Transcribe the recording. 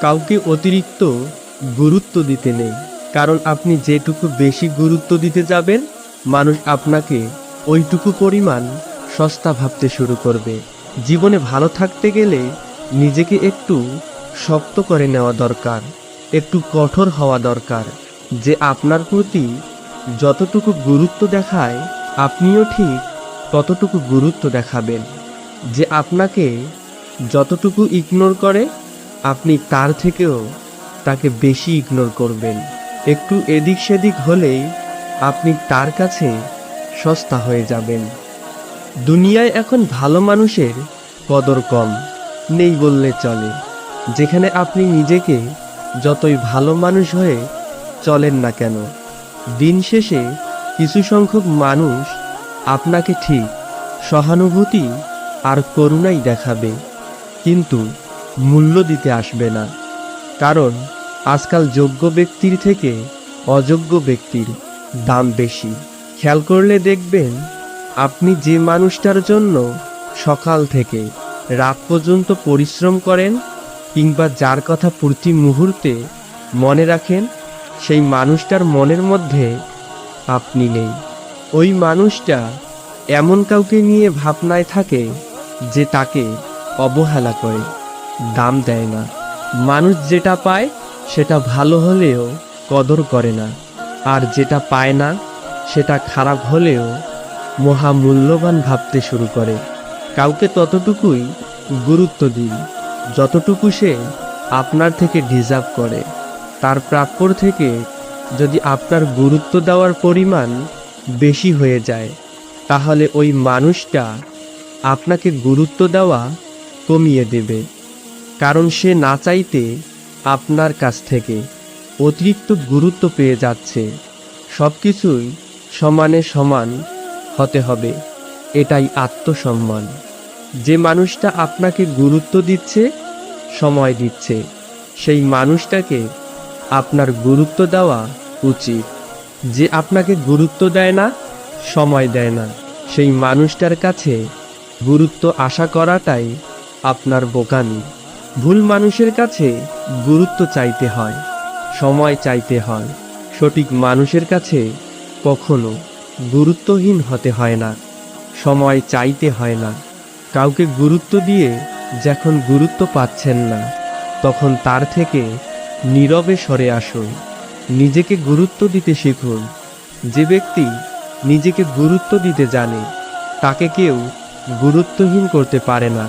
কাউকে অতিরিক্ত গুরুত্ব দিতে নেই, কারণ আপনি যেটুকু বেশি গুরুত্ব দিতে যাবেন মানুষ আপনাকে ওইটুকু পরিমাণ সস্তা ভাবতে শুরু করবে। জীবনে ভালো থাকতে গেলে নিজেকে একটু শক্ত করে নেওয়া দরকার, একটু কঠোর হওয়া দরকার। যে আপনার প্রতি যতটুকু গুরুত্ব দেখায় আপনিও ঠিক ততটুকু গুরুত্ব দেখাবেন। যে আপনাকে যতটুকু ইগনোর করে আপনি তার থেকেও তাকে বেশি ইগনোর করবেন। একটু এদিক সেদিক হলেই আপনি তার কাছে সস্তা হয়ে যাবেন। দুনিয়ায় এখন ভালো মানুষের কদর কম, নেই বললে চলে। যেখানে আপনি নিজেকে যতই ভালো মানুষ হয়ে চলেন না কেন, দিন শেষে কিছু সংখ্যক মানুষ আপনাকে ঠিক সহানুভূতি আর করুণাই দেখাবে, কিন্তু মূল্য দিতে আসবে না। কারণ আজকাল যোগ্য ব্যক্তির থেকে অযোগ্য ব্যক্তির দাম বেশি। খেয়াল করলে দেখবেন, আপনি যে মানুষটার জন্য সকাল থেকে রাত পর্যন্ত পরিশ্রম করেন কিংবা যার কথা প্রতি মুহূর্তে মনে রাখেন, সেই মানুষটার মনের মধ্যে আপনি নেই। ওই মানুষটা এমন কাউকে নিয়ে ভাবনায় থাকে যে তাকে অবহেলা করে, দাম দেয় না। মানুষ যেটা পায় সেটা ভালো হলেও কদর করে না, আর যেটা পায় না সেটা খারাপ হলেও মহামূল্যবান ভাবতে শুরু করে। কাউকে ততটুকুই গুরুত্ব দিন যতটুকু সে আপনার থেকে ডিজার্ভ করে। তার প্রাপ্যর থেকে যদি আপনার গুরুত্ব দেওয়ার পরিমাণ বেশি হয়ে যায়, তাহলে ওই মানুষটা আপনাকে গুরুত্ব দেওয়া কমিয়ে দেবে। কারণ সে না চাইতে আপনার কাছ থেকে অতিরিক্ত গুরুত্ব পেয়ে যাচ্ছে। সব কিছুই সমানে সমান হতে হবে, এটাই আত্মসম্মান। যে মানুষটা আপনাকে গুরুত্ব দিচ্ছে, সময় দিচ্ছে, সেই মানুষটাকে আপনার গুরুত্ব দেওয়া উচিত। যে আপনাকে গুরুত্ব দেয় না, সময় দেয় না, সেই মানুষটার কাছে গুরুত্ব আশা করাটাই আপনার বোকামি। ভুল মানুষের কাছে গুরুত্ব চাইতে হয়, সময় চাইতে হয়। সঠিক মানুষের কাছে কখনো গুরুত্বহীন হতে হয় না, সময় চাইতে হয় না। কাউকে গুরুত্ব দিয়ে যখন গুরুত্ব পাচ্ছেন না, তখন তার থেকে নীরবে সরে আসুন। নিজেকে গুরুত্ব দিতে শিখুন। যে ব্যক্তি নিজেকে গুরুত্ব দিতে জানে তাকে কেউ গুরুত্বহীন করতে পারে না।